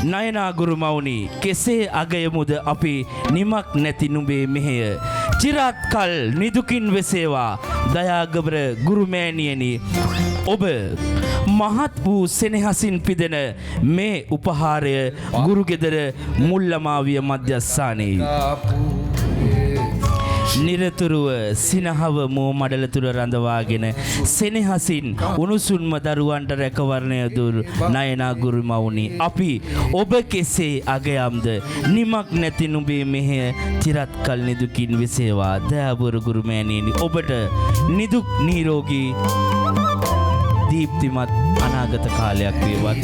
නයනා ගුරු මවුනි කෙසේ අගයමුද අපි නිමක් නැති නුඹේ මෙහෙය චිරාත් කල් නිදුකින් වෙසේවා දයාගබර ගුරුමෑණියනි ඔබ මහත් වූ සෙනෙහසින් පිදෙන මේ උපහාරය ගුරුගෙදර මුල්ලමාවිය මධ්‍යස්ථානයේ නිරතුරුව සිනහව මෝ මඩල තුර රඳවාගෙන සෙනෙහසින් උණුසුම්ම දරුවන්ට රැකවරණය දුරු නයනා ගුරු මවුනි අපි ඔබ කෙසේ අගයම්ද නිමක් නැති නුඹේ මෙහෙය චිරත් කල් නිදුකින් වෙසේවා දයාබර ගුරුමෑණියනි ඔබට නිදුක් නිරෝගී දීප්තිමත් අනාගත කාලයක් වේවා